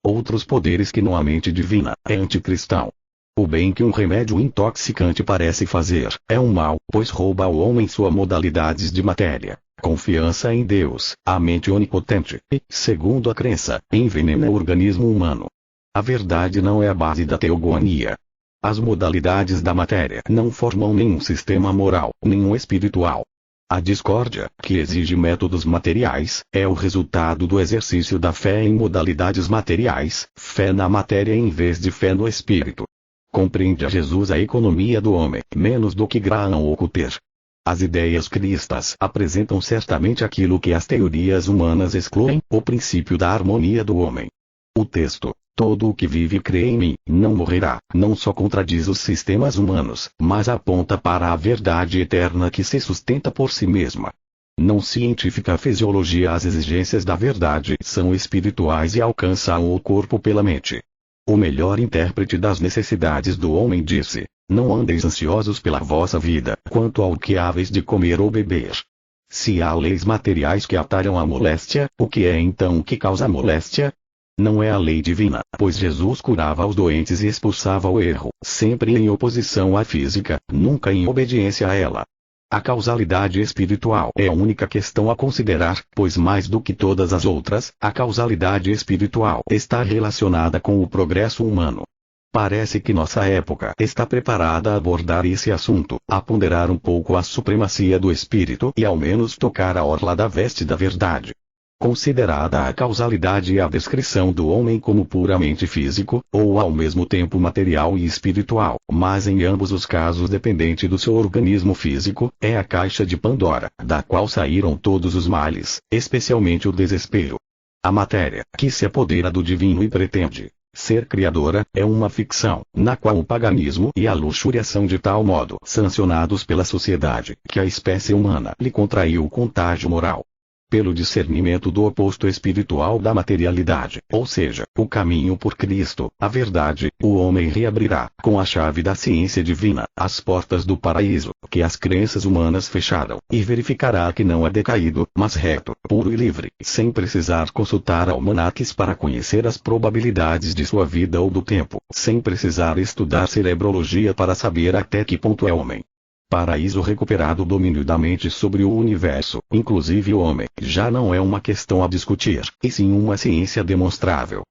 outros poderes que não a mente divina, é anticristão. O bem que um remédio intoxicante parece fazer, é um mal, pois rouba ao homem suas modalidades de matéria, confiança em Deus, a mente onipotente, e, segundo a crença, envenena o organismo humano. A verdade não é a base da teogonia. As modalidades da matéria não formam nenhum sistema moral, nenhum espiritual. A discórdia, que exige métodos materiais, é o resultado do exercício da fé em modalidades materiais, fé na matéria em vez de fé no espírito. Compreende a Jesus a economia do homem, menos do que Graham ou Cutter. As ideias cristas apresentam certamente aquilo que as teorias humanas excluem, o princípio da harmonia do homem. O texto, todo o que vive e crê em mim, não morrerá, não só contradiz os sistemas humanos, mas aponta para a verdade eterna que se sustenta por si mesma. Não científica fisiologia. As exigências da verdade são espirituais e alcançam o corpo pela mente. O melhor intérprete das necessidades do homem disse: não andeis ansiosos pela vossa vida, quanto ao que haveis de comer ou beber. Se há leis materiais que atalham a moléstia, o que é então que causa a moléstia? Não é a lei divina, pois Jesus curava os doentes e expulsava o erro, sempre em oposição à física, nunca em obediência a ela. A causalidade espiritual é a única questão a considerar, pois mais do que todas as outras, a causalidade espiritual está relacionada com o progresso humano. Parece que nossa época está preparada a abordar esse assunto, a ponderar um pouco a supremacia do espírito e ao menos tocar a orla da veste da verdade. Considerada a causalidade e a descrição do homem como puramente físico, ou ao mesmo tempo material e espiritual, mas em ambos os casos dependente do seu organismo físico, é a caixa de Pandora, da qual saíram todos os males, especialmente o desespero. A matéria, que se apodera do divino e pretende ser criadora, é uma ficção, na qual o paganismo e a luxúria são de tal modo sancionados pela sociedade, que a espécie humana lhe contraiu o contágio moral. Pelo discernimento do oposto espiritual da materialidade, ou seja, o caminho por Cristo, a verdade, o homem reabrirá, com a chave da ciência divina, as portas do paraíso, que as crenças humanas fecharam, e verificará que não é decaído, mas reto, puro e livre, sem precisar consultar almanaques para conhecer as probabilidades de sua vida ou do tempo, sem precisar estudar cerebrologia para saber até que ponto é homem. Paraíso recuperado. O domínio da mente sobre o universo, inclusive o homem, já não é uma questão a discutir, e sim uma ciência demonstrável.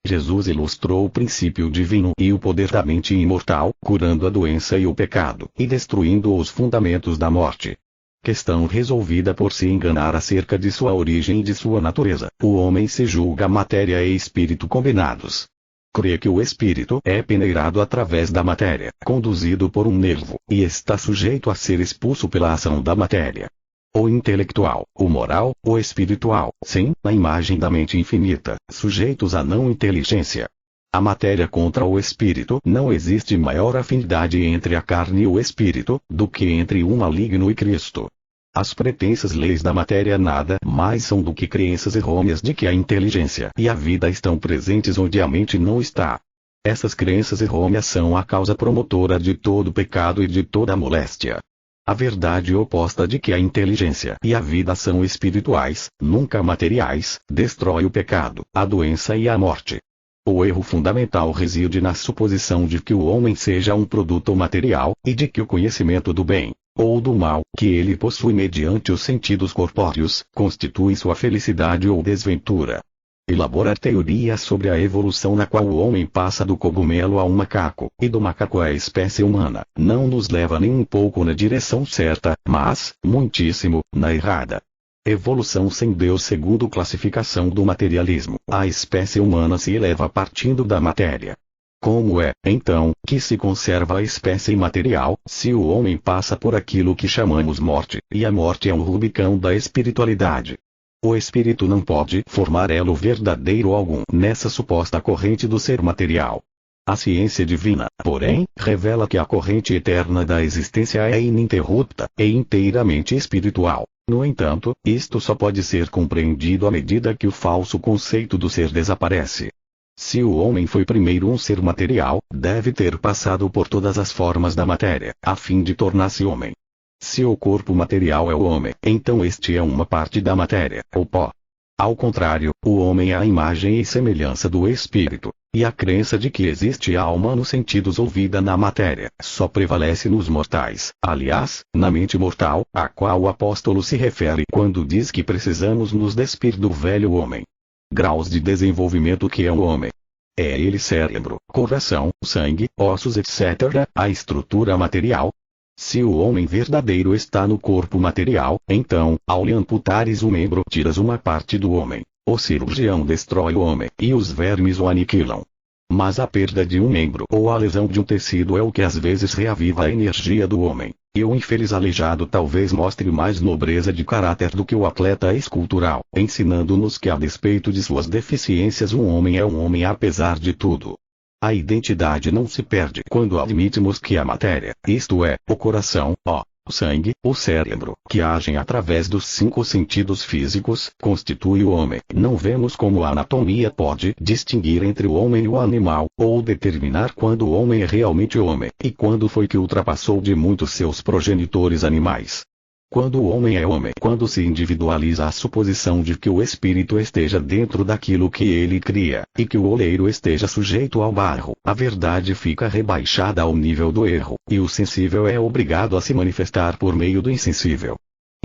Jesus ilustrou o princípio divino e o poder da mente imortal, curando a doença e o pecado, e destruindo os fundamentos da morte. Questão resolvida. Por se enganar acerca de sua origem e de sua natureza, o homem se julga matéria e espírito combinados. Crê que o espírito é peneirado através da matéria, conduzido por um nervo, e está sujeito a ser expulso pela ação da matéria. O intelectual, o moral, o espiritual, sim, na imagem da mente infinita, sujeitos à não inteligência. A matéria contra o espírito. Não existe maior afinidade entre a carne e o espírito, do que entre o maligno e Cristo. As pretensas leis da matéria nada mais são do que crenças errôneas de que a inteligência e a vida estão presentes onde a mente não está. Essas crenças errôneas são a causa promotora de todo pecado e de toda moléstia. A verdade oposta de que a inteligência e a vida são espirituais, nunca materiais, destrói o pecado, a doença e a morte. O erro fundamental reside na suposição de que o homem seja um produto material, e de que o conhecimento do bem, ou do mal, que ele possui mediante os sentidos corpóreos, constitui sua felicidade ou desventura. Elaborar teorias sobre a evolução na qual o homem passa do cogumelo a um macaco, e do macaco à espécie humana, não nos leva nem um pouco na direção certa, mas, muitíssimo, na errada. Evolução sem Deus. Segundo classificação do materialismo, a espécie humana se eleva partindo da matéria. Como é, então, que se conserva a espécie imaterial, se o homem passa por aquilo que chamamos morte, e a morte é um Rubicão da espiritualidade? O espírito não pode formar elo verdadeiro algum nessa suposta corrente do ser material. A ciência divina, porém, revela que a corrente eterna da existência é ininterrupta e inteiramente espiritual. No entanto, isto só pode ser compreendido à medida que o falso conceito do ser desaparece. Se o homem foi primeiro um ser material, deve ter passado por todas as formas da matéria, a fim de tornar-se homem. Se o corpo material é o homem, então este é uma parte da matéria, o pó. Ao contrário, o homem é a imagem e semelhança do espírito, e a crença de que existe alma nos sentidos ou vida na matéria só prevalece nos mortais, aliás, na mente mortal, a qual o apóstolo se refere quando diz que precisamos nos despir do velho homem. Graus de desenvolvimento que é o homem. É ele cérebro, coração, sangue, ossos etc., a estrutura material. Se o homem verdadeiro está no corpo material, então, ao lhe amputares o membro, tiras uma parte do homem. O cirurgião destrói o homem, e os vermes o aniquilam. Mas a perda de um membro ou a lesão de um tecido é o que às vezes reaviva a energia do homem, e o infeliz aleijado talvez mostre mais nobreza de caráter do que o atleta escultural, ensinando-nos que a despeito de suas deficiências um homem é um homem apesar de tudo. A identidade não se perde quando admitimos que a matéria, isto é, o coração, o sangue, o cérebro, que agem através dos 5 sentidos físicos, constitui o homem. Não vemos como a anatomia pode distinguir entre o homem e o animal, ou determinar quando o homem é realmente homem, e quando foi que ultrapassou de muitos seus progenitores animais. Quando o homem é homem, quando se individualiza a suposição de que o espírito esteja dentro daquilo que ele cria, e que o oleiro esteja sujeito ao barro, a verdade fica rebaixada ao nível do erro, e o sensível é obrigado a se manifestar por meio do insensível.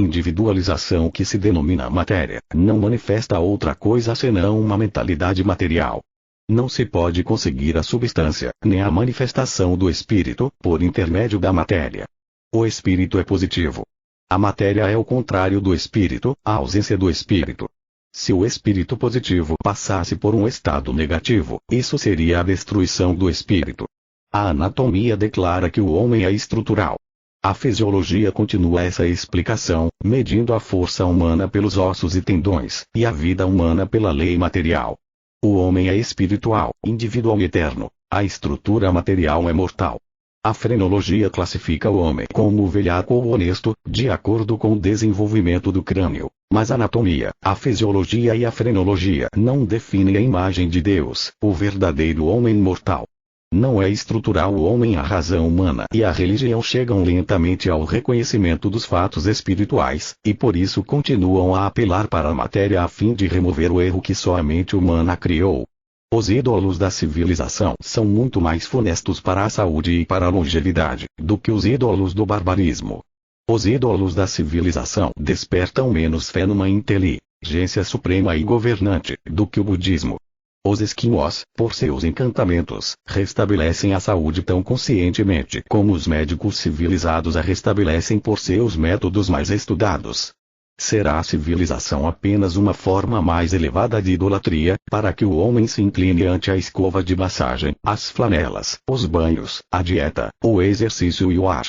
Individualização que se denomina matéria, não manifesta outra coisa senão uma mentalidade material. Não se pode conseguir a substância, nem a manifestação do espírito, por intermédio da matéria. O espírito é positivo. A matéria é o contrário do espírito, a ausência do espírito. Se o espírito positivo passasse por um estado negativo, isso seria a destruição do espírito. A anatomia declara que o homem é estrutural. A fisiologia continua essa explicação, medindo a força humana pelos ossos e tendões, e a vida humana pela lei material. O homem é espiritual, individual e eterno. A estrutura material é mortal. A frenologia classifica o homem como o velhaco ou honesto, de acordo com o desenvolvimento do crânio, mas a anatomia, a fisiologia e a frenologia não definem a imagem de Deus, o verdadeiro homem mortal. Não é estrutural o homem. A razão humana e a religião chegam lentamente ao reconhecimento dos fatos espirituais, e por isso continuam a apelar para a matéria a fim de remover o erro que só a mente humana criou. Os ídolos da civilização são muito mais funestos para a saúde e para a longevidade, do que os ídolos do barbarismo. Os ídolos da civilização despertam menos fé numa inteligência suprema e governante, do que o budismo. Os esquimós, por seus encantamentos, restabelecem a saúde tão conscientemente como os médicos civilizados a restabelecem por seus métodos mais estudados. Será a civilização apenas uma forma mais elevada de idolatria, para que o homem se incline ante a escova de massagem, as flanelas, os banhos, a dieta, o exercício e o ar?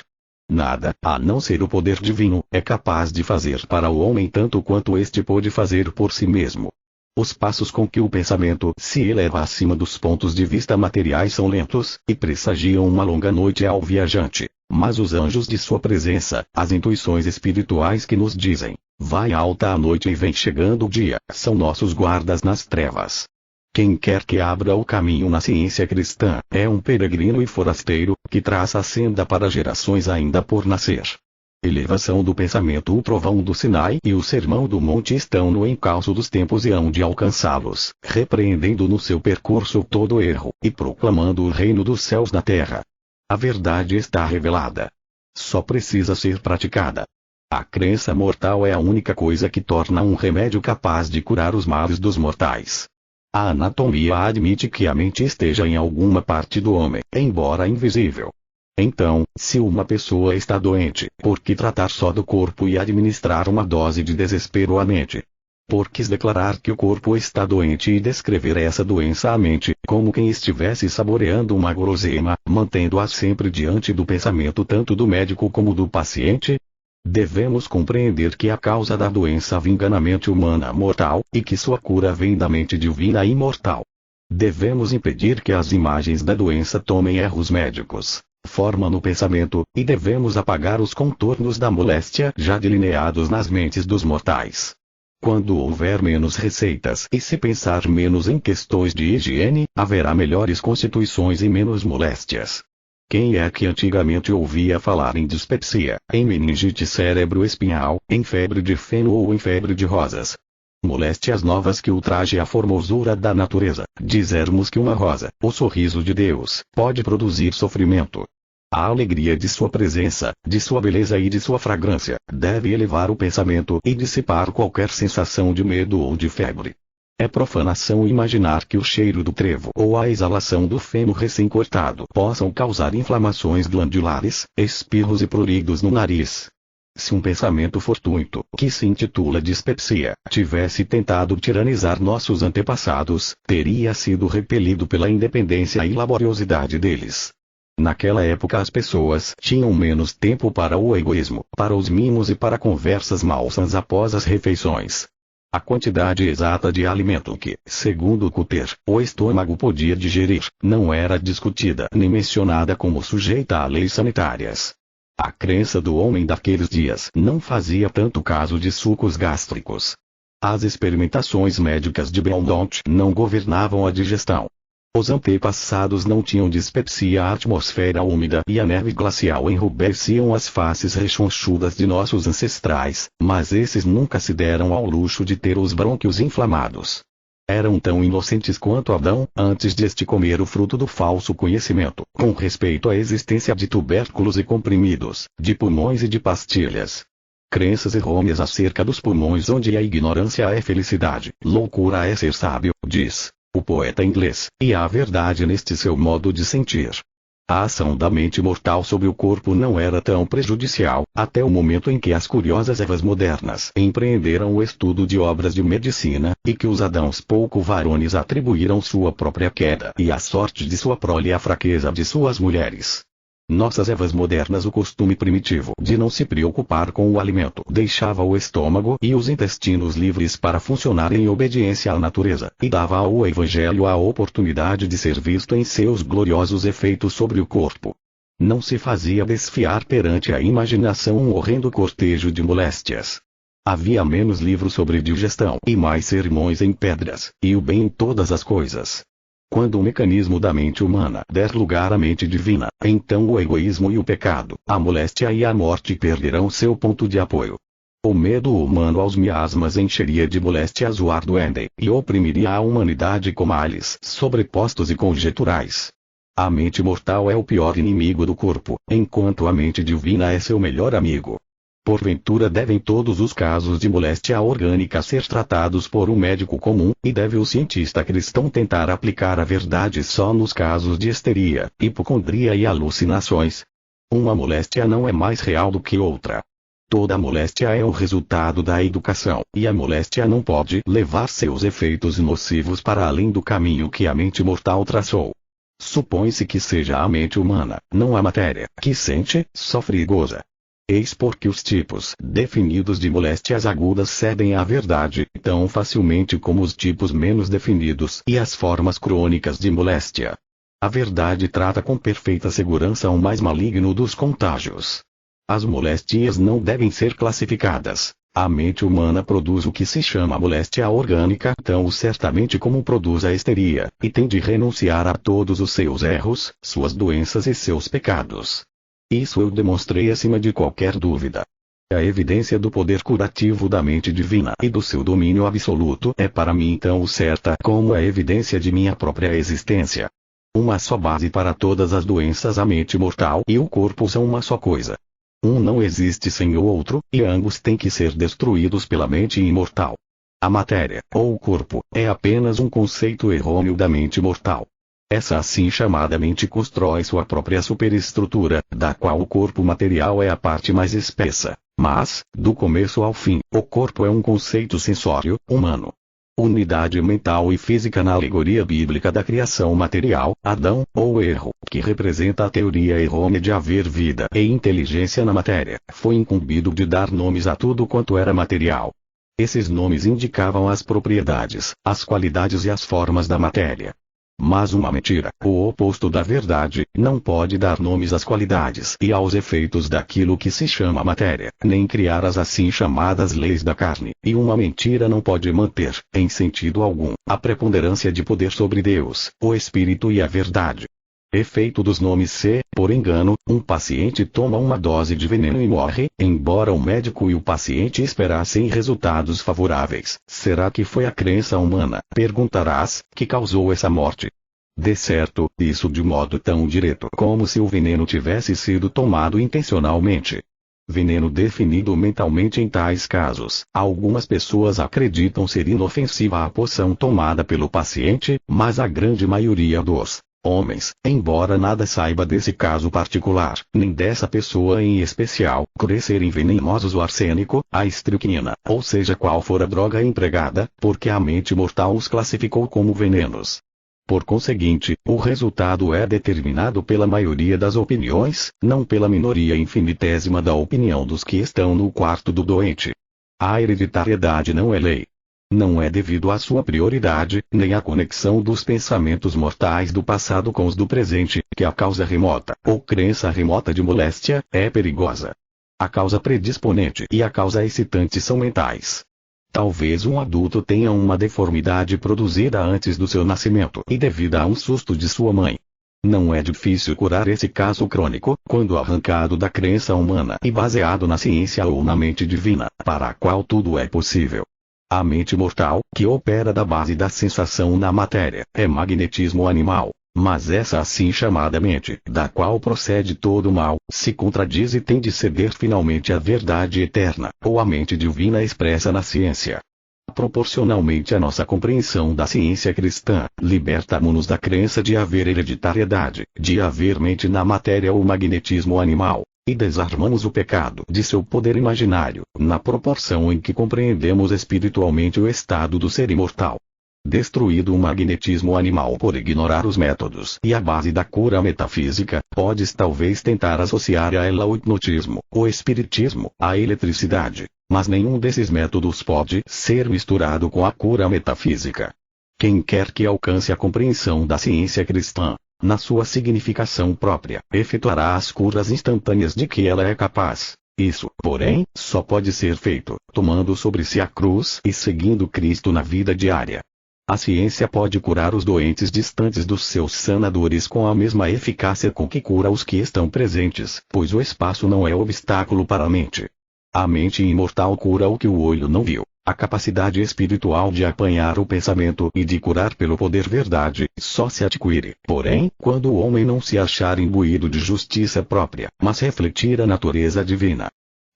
Nada, a não ser o poder divino, é capaz de fazer para o homem tanto quanto este pôde fazer por si mesmo. Os passos com que o pensamento se eleva acima dos pontos de vista materiais são lentos, e pressagiam uma longa noite ao viajante. Mas os anjos de sua presença, as intuições espirituais que nos dizem, vai alta a noite e vem chegando o dia, são nossos guardas nas trevas. Quem quer que abra o caminho na ciência cristã, é um peregrino e forasteiro, que traça a senda para gerações ainda por nascer. Elevação do pensamento. O trovão do Sinai e o sermão do monte estão no encalço dos tempos e hão de alcançá-los, repreendendo no seu percurso todo erro, e proclamando o reino dos céus na terra. A verdade está revelada. Só precisa ser praticada. A crença mortal é a única coisa que torna um remédio capaz de curar os males dos mortais. A anatomia admite que a mente esteja em alguma parte do homem, embora invisível. Então, se uma pessoa está doente, por que tratar só do corpo e administrar uma dose de desespero à mente? Por que declarar que o corpo está doente e descrever essa doença à mente, como quem estivesse saboreando uma guloseima, mantendo-a sempre diante do pensamento tanto do médico como do paciente? Devemos compreender que a causa da doença vinga na mente humana mortal, e que sua cura vem da mente divina imortal. Devemos impedir que as imagens da doença tomem erros médicos, forma no pensamento, e devemos apagar os contornos da moléstia já delineados nas mentes dos mortais. Quando houver menos receitas e se pensar menos em questões de higiene, haverá melhores constituições e menos moléstias. Quem é que antigamente ouvia falar em dispepsia, em meningite cerebro-espinhal, em febre de feno ou em febre de rosas? Moléstias novas que ultraje a formosura da natureza. Dizermos que uma rosa, o sorriso de Deus, pode produzir sofrimento. A alegria de sua presença, de sua beleza e de sua fragrância, deve elevar o pensamento e dissipar qualquer sensação de medo ou de febre. É profanação imaginar que o cheiro do trevo ou a exalação do feno recém-cortado possam causar inflamações glandulares, espirros e pruridos no nariz. Se um pensamento fortuito, que se intitula dispepsia, tivesse tentado tiranizar nossos antepassados, teria sido repelido pela independência e laboriosidade deles. Naquela época as pessoas tinham menos tempo para o egoísmo, para os mimos e para conversas malsãs após as refeições. A quantidade exata de alimento que, segundo Cutter, o estômago podia digerir, não era discutida nem mencionada como sujeita a leis sanitárias. A crença do homem daqueles dias não fazia tanto caso de sucos gástricos. As experimentações médicas de Belmont não governavam a digestão. Os antepassados não tinham dispepsia, a atmosfera úmida e a neve glacial enrubesciam as faces rechonchudas de nossos ancestrais, mas esses nunca se deram ao luxo de ter os brônquios inflamados. Eram tão inocentes quanto Adão, antes de este comer o fruto do falso conhecimento, com respeito à existência de tubérculos e comprimidos, de pulmões e de pastilhas. Crenças errôneas acerca dos pulmões, onde a ignorância é felicidade, loucura é ser sábio, diz o poeta inglês, e há verdade neste seu modo de sentir. A ação da mente mortal sobre o corpo não era tão prejudicial, até o momento em que as curiosas ervas modernas empreenderam o estudo de obras de medicina, e que os Adãos pouco varones atribuíram sua própria queda e a sorte de sua prole à fraqueza de suas mulheres. Nossas ervas modernas, o costume primitivo de não se preocupar com o alimento deixava o estômago e os intestinos livres para funcionar em obediência à natureza, e dava ao Evangelho a oportunidade de ser visto em seus gloriosos efeitos sobre o corpo. Não se fazia desfiar perante a imaginação um horrendo cortejo de moléstias. Havia menos livros sobre digestão e mais sermões em pedras, e o bem em todas as coisas. Quando o mecanismo da mente humana der lugar à mente divina, então o egoísmo e o pecado, a moléstia e a morte perderão seu ponto de apoio. O medo humano aos miasmas encheria de moléstias o ar do Éden, e oprimiria a humanidade com males sobrepostos e conjeturais. A mente mortal é o pior inimigo do corpo, enquanto a mente divina é seu melhor amigo. Porventura devem todos os casos de moléstia orgânica ser tratados por um médico comum, e deve o cientista cristão tentar aplicar a verdade só nos casos de histeria, hipocondria e alucinações? Uma moléstia não é mais real do que outra. Toda moléstia é o resultado da educação, e a moléstia não pode levar seus efeitos nocivos para além do caminho que a mente mortal traçou. Supõe-se que seja a mente humana, não a matéria, que sente, sofre e goza. Eis porque os tipos definidos de moléstias agudas cedem à verdade tão facilmente como os tipos menos definidos e as formas crônicas de moléstia. A verdade trata com perfeita segurança o mais maligno dos contágios. As moléstias não devem ser classificadas. A mente humana produz o que se chama moléstia orgânica tão certamente como produz a histeria, e tem de renunciar a todos os seus erros, suas doenças e seus pecados. Isso eu demonstrei acima de qualquer dúvida. A evidência do poder curativo da mente divina e do seu domínio absoluto é para mim tão certa como a evidência de minha própria existência. Uma só base para todas as doenças, a mente mortal e o corpo são uma só coisa. Um não existe sem o outro, e ambos têm que ser destruídos pela mente imortal. A matéria, ou o corpo, é apenas um conceito errôneo da mente mortal. Essa assim chamada mente constrói sua própria superestrutura, da qual o corpo material é a parte mais espessa. Mas, do começo ao fim, o corpo é um conceito sensório, humano. Unidade mental e física na alegoria bíblica da criação material, Adão, ou erro, que representa a teoria errônea de haver vida e inteligência na matéria, foi incumbido de dar nomes a tudo quanto era material. Esses nomes indicavam as propriedades, as qualidades e as formas da matéria. Mas uma mentira, o oposto da verdade, não pode dar nomes às qualidades e aos efeitos daquilo que se chama matéria, nem criar as assim chamadas leis da carne, e uma mentira não pode manter, em sentido algum, a preponderância de poder sobre Deus, o Espírito e a verdade. Efeito dos nomes: se, por engano, um paciente toma uma dose de veneno e morre, embora o médico e o paciente esperassem resultados favoráveis, será que foi a crença humana, perguntarás, que causou essa morte? De certo, isso de modo tão direto como se o veneno tivesse sido tomado intencionalmente. Veneno definido mentalmente. Em tais casos, algumas pessoas acreditam ser inofensiva a poção tomada pelo paciente, mas a grande maioria dos homens, embora nada saiba desse caso particular, nem dessa pessoa em especial, crê serem venenosos o arsênico, a estricnina, ou seja qual for a droga empregada, porque a mente mortal os classificou como venenos. Por conseguinte, o resultado é determinado pela maioria das opiniões, não pela minoria infinitésima da opinião dos que estão no quarto do doente. A hereditariedade não é lei. Não é devido à sua prioridade, nem à conexão dos pensamentos mortais do passado com os do presente, que a causa remota, ou crença remota de moléstia, é perigosa. A causa predisponente e a causa excitante são mentais. Talvez um adulto tenha uma deformidade produzida antes do seu nascimento e devida a um susto de sua mãe. Não é difícil curar esse caso crônico, quando arrancado da crença humana e baseado na ciência ou na mente divina, para a qual tudo é possível. A mente mortal, que opera da base da sensação na matéria, é magnetismo animal. Mas essa assim chamada mente, da qual procede todo o mal, se contradiz e tem de ceder finalmente à verdade eterna, ou à mente divina expressa na ciência. Proporcionalmente à nossa compreensão da ciência cristã, libertamo-nos da crença de haver hereditariedade, de haver mente na matéria ou magnetismo animal, e desarmamos o pecado de seu poder imaginário, na proporção em que compreendemos espiritualmente o estado do ser imortal. Destruído o magnetismo animal por ignorar os métodos e a base da cura metafísica, podes talvez tentar associar a ela o hipnotismo, o espiritismo, a eletricidade, mas nenhum desses métodos pode ser misturado com a cura metafísica. Quem quer que alcance a compreensão da ciência cristã, na sua significação própria, efetuará as curas instantâneas de que ela é capaz. Isso, porém, só pode ser feito, tomando sobre si a cruz e seguindo Cristo na vida diária. A ciência pode curar os doentes distantes dos seus sanadores com a mesma eficácia com que cura os que estão presentes, pois o espaço não é obstáculo para a mente. A mente imortal cura o que o olho não viu. A capacidade espiritual de apanhar o pensamento e de curar pelo poder verdade, só se adquire, porém, quando o homem não se achar imbuído de justiça própria, mas refletir a natureza divina.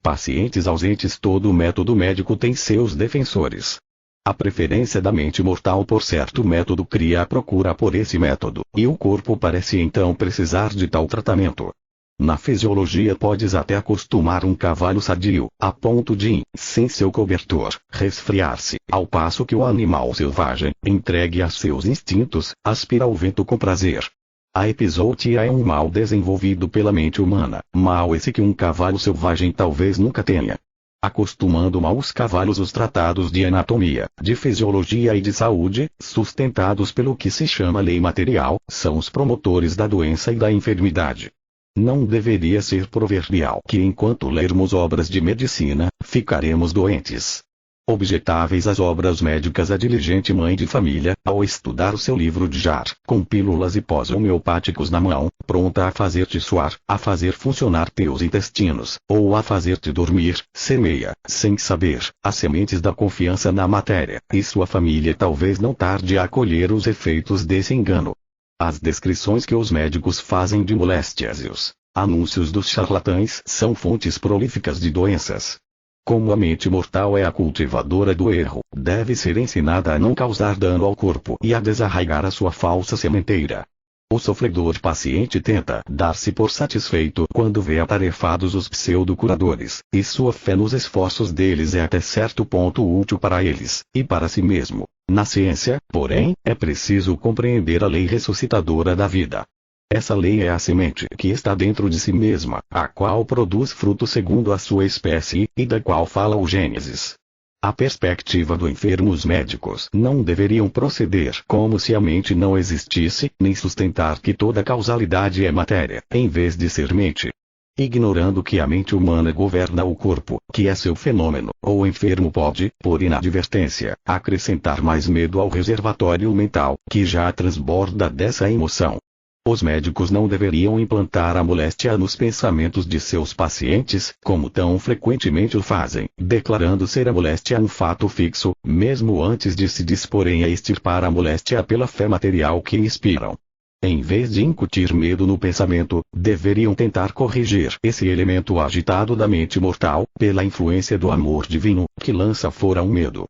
Pacientes ausentes. Todo método médico tem seus defensores. A preferência da mente mortal por certo método cria a procura por esse método, e o corpo parece então precisar de tal tratamento. Na fisiologia podes até acostumar um cavalo sadio, a ponto de, sem seu cobertor, resfriar-se, ao passo que o animal selvagem, entregue a seus instintos, aspira ao vento com prazer. A epizootia é um mal desenvolvido pela mente humana, mal esse que um cavalo selvagem talvez nunca tenha. Acostumando mal os cavalos os tratados de anatomia, de fisiologia e de saúde, sustentados pelo que se chama lei material, são os promotores da doença e da enfermidade. Não deveria ser proverbial que enquanto lermos obras de medicina, ficaremos doentes. Objetáveis as obras médicas. A diligente mãe de família, ao estudar o seu livro de jar, com pílulas e pós homeopáticos na mão, pronta a fazer-te suar, a fazer funcionar teus intestinos, ou a fazer-te dormir, semeia, sem saber, as sementes da confiança na matéria, e sua família talvez não tarde a colher os efeitos desse engano. As descrições que os médicos fazem de moléstias e os anúncios dos charlatães são fontes prolíficas de doenças. Como a mente mortal é a cultivadora do erro, deve ser ensinada a não causar dano ao corpo e a desarraigar a sua falsa sementeira. O sofredor paciente tenta dar-se por satisfeito quando vê atarefados os pseudo-curadores, e sua fé nos esforços deles é até certo ponto útil para eles, e para si mesmo. Na ciência, porém, é preciso compreender a lei ressuscitadora da vida. Essa lei é a semente que está dentro de si mesma, a qual produz fruto segundo a sua espécie, e da qual fala o Gênesis. A perspectiva do enfermo. Os médicos não deveriam proceder como se a mente não existisse, nem sustentar que toda causalidade é matéria, em vez de ser mente. Ignorando que a mente humana governa o corpo, que é seu fenômeno, o enfermo pode, por inadvertência, acrescentar mais medo ao reservatório mental, que já transborda dessa emoção. Os médicos não deveriam implantar a moléstia nos pensamentos de seus pacientes, como tão frequentemente o fazem, declarando ser a moléstia um fato fixo, mesmo antes de se disporem a extirpar a moléstia pela fé material que inspiram. Em vez de incutir medo no pensamento, deveriam tentar corrigir esse elemento agitado da mente mortal, pela influência do amor divino, que lança fora o medo.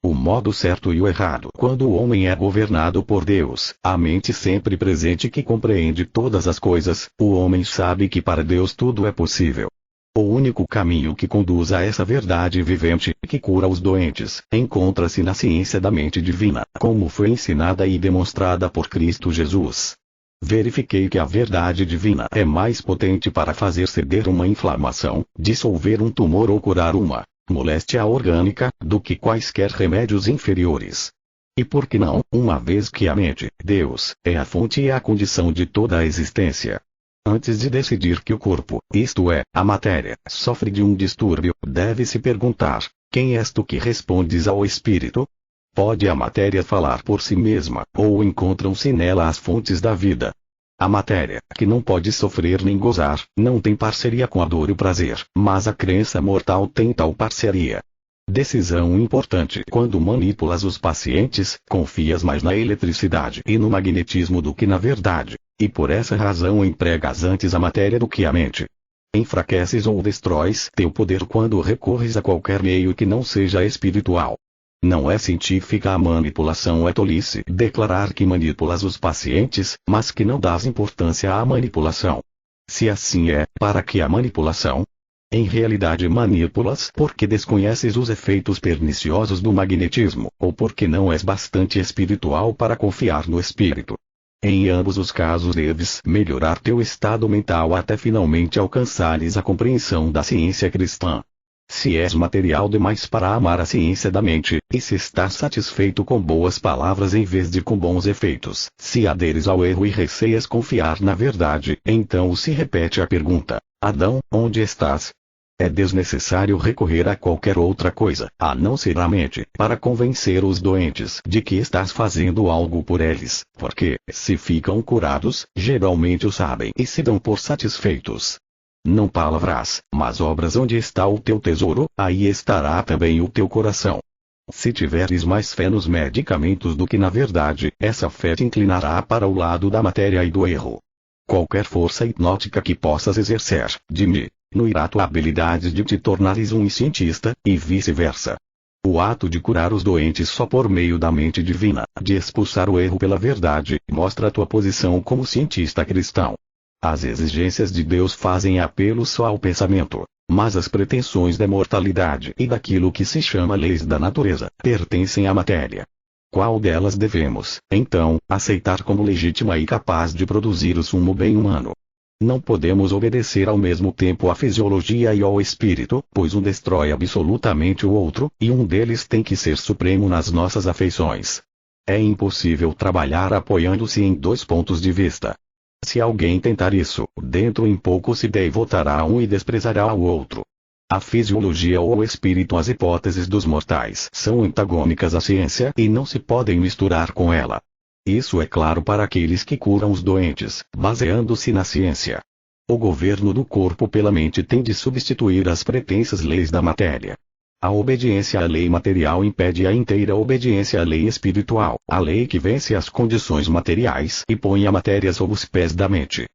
O modo certo e o errado. Quando o homem é governado por Deus, a mente sempre presente que compreende todas as coisas, o homem sabe que para Deus tudo é possível. O único caminho que conduz a essa verdade vivente, que cura os doentes, encontra-se na ciência da mente divina, como foi ensinada e demonstrada por Cristo Jesus. Verifiquei que a verdade divina é mais potente para fazer ceder uma inflamação, dissolver um tumor ou curar uma moléstia orgânica, do que quaisquer remédios inferiores. E por que não, uma vez que a mente, Deus, é a fonte e a condição de toda a existência? Antes de decidir que o corpo, isto é, a matéria, sofre de um distúrbio, deve-se perguntar: quem és tu que respondes ao espírito? Pode a matéria falar por si mesma, ou encontram-se nela as fontes da vida? A matéria, que não pode sofrer nem gozar, não tem parceria com a dor e o prazer, mas a crença mortal tem tal parceria. Decisão importante: quando manipulas os pacientes, confias mais na eletricidade e no magnetismo do que na verdade, e por essa razão empregas antes a matéria do que a mente. Enfraqueces ou destróis teu poder quando recorres a qualquer meio que não seja espiritual. Não é científica a manipulação, é tolice declarar que manipulas os pacientes, mas que não dás importância à manipulação. Se assim é, para que a manipulação? Em realidade manipulas porque desconheces os efeitos perniciosos do magnetismo, ou porque não és bastante espiritual para confiar no espírito. Em ambos os casos deves melhorar teu estado mental até finalmente alcançares a compreensão da ciência cristã. Se és material demais para amar a ciência da mente, e se estás satisfeito com boas palavras em vez de com bons efeitos, se aderes ao erro e receias confiar na verdade, então se repete a pergunta: Adão, onde estás? É desnecessário recorrer a qualquer outra coisa, a não ser a mente, para convencer os doentes de que estás fazendo algo por eles, porque, se ficam curados, geralmente o sabem e se dão por satisfeitos. Não palavras, mas obras. Onde está o teu tesouro, aí estará também o teu coração. Se tiveres mais fé nos medicamentos do que na verdade, essa fé te inclinará para o lado da matéria e do erro. Qualquer força hipnótica que possas exercer, diminuirá tua habilidade de te tornares um cientista, e vice-versa. O ato de curar os doentes só por meio da mente divina, de expulsar o erro pela verdade, mostra a tua posição como cientista cristão. As exigências de Deus fazem apelo só ao pensamento, mas as pretensões da mortalidade e daquilo que se chama leis da natureza pertencem à matéria. Qual delas devemos, então, aceitar como legítima e capaz de produzir o sumo bem humano? Não podemos obedecer ao mesmo tempo à fisiologia e ao espírito, pois um destrói absolutamente o outro, e um deles tem que ser supremo nas nossas afeições. É impossível trabalhar apoiando-se em dois pontos de vista. Se alguém tentar isso, dentro em pouco se devotará a um e desprezará ao outro. A fisiologia ou o espírito, as hipóteses dos mortais, são antagônicas à ciência e não se podem misturar com ela. Isso é claro para aqueles que curam os doentes, baseando-se na ciência. O governo do corpo pela mente tem de substituir as pretensas leis da matéria. A obediência à lei material impede a inteira obediência à lei espiritual, a lei que vence as condições materiais e põe a matéria sob os pés da mente.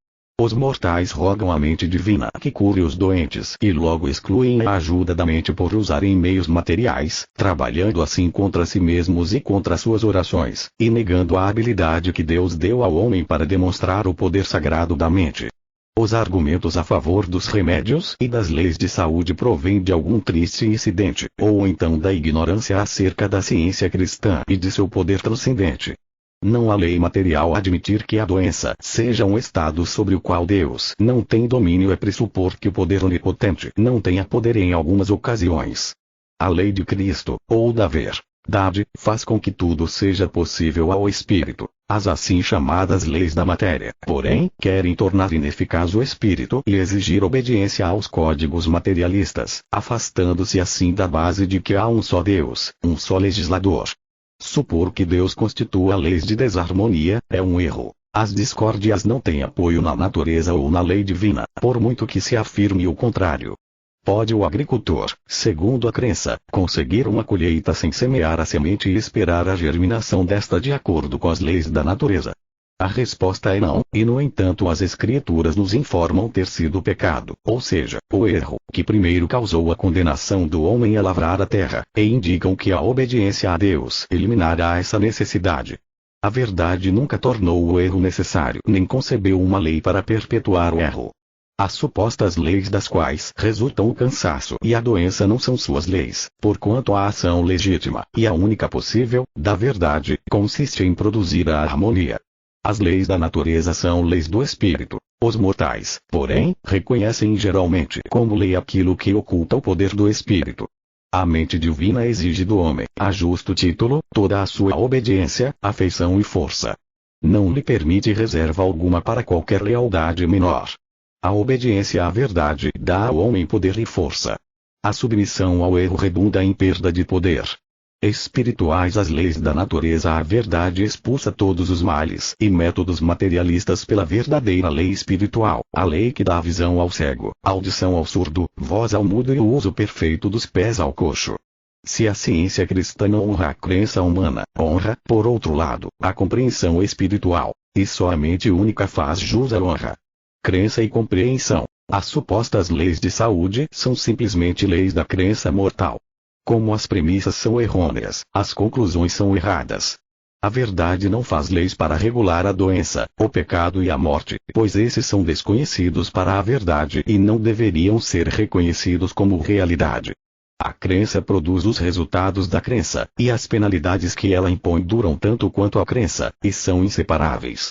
Os mortais rogam à mente divina que cure os doentes e logo excluem a ajuda da mente por usarem meios materiais, trabalhando assim contra si mesmos e contra suas orações, e negando a habilidade que Deus deu ao homem para demonstrar o poder sagrado da mente. Os argumentos a favor dos remédios e das leis de saúde provêm de algum triste incidente, ou então da ignorância acerca da ciência cristã e de seu poder transcendente. Não há lei material a admitir que a doença seja um estado sobre o qual Deus não tem domínio. É pressupor que o poder onipotente não tenha poder em algumas ocasiões. A lei de Cristo, ou da verdade, faz com que tudo seja possível ao espírito. As assim chamadas leis da matéria, porém, querem tornar ineficaz o espírito e exigir obediência aos códigos materialistas, afastando-se assim da base de que há um só Deus, um só legislador. Supor que Deus constitua leis de desarmonia é um erro. As discórdias não têm apoio na natureza ou na lei divina, por muito que se afirme o contrário. Pode o agricultor, segundo a crença, conseguir uma colheita sem semear a semente e esperar a germinação desta de acordo com as leis da natureza? A resposta é não, e no entanto as escrituras nos informam ter sido o pecado, ou seja, o erro, que primeiro causou a condenação do homem a lavrar a terra, e indicam que a obediência a Deus eliminará essa necessidade. A verdade nunca tornou o erro necessário nem concebeu uma lei para perpetuar o erro. As supostas leis das quais resultam o cansaço e a doença não são suas leis, porquanto a ação legítima, e a única possível, da verdade, consiste em produzir a harmonia. As leis da natureza são leis do espírito. Os mortais, porém, reconhecem geralmente como lei aquilo que oculta o poder do espírito. A mente divina exige do homem, a justo título, toda a sua obediência, afeição e força. Não lhe permite reserva alguma para qualquer lealdade menor. A obediência à verdade dá ao homem poder e força. A submissão ao erro redunda em perda de poder. Espirituais as leis da natureza, a verdade expulsa todos os males e métodos materialistas pela verdadeira lei espiritual, a lei que dá visão ao cego, audição ao surdo, voz ao mudo e o uso perfeito dos pés ao coxo. Se a ciência cristã não honra a crença humana, honra, por outro lado, a compreensão espiritual, e somente única faz jus à honra. Crença e compreensão. As supostas leis de saúde são simplesmente leis da crença mortal. Como as premissas são errôneas, as conclusões são erradas. A verdade não faz leis para regular a doença, o pecado e a morte, pois esses são desconhecidos para a verdade e não deveriam ser reconhecidos como realidade. A crença produz os resultados da crença, e as penalidades que ela impõe duram tanto quanto a crença, e são inseparáveis.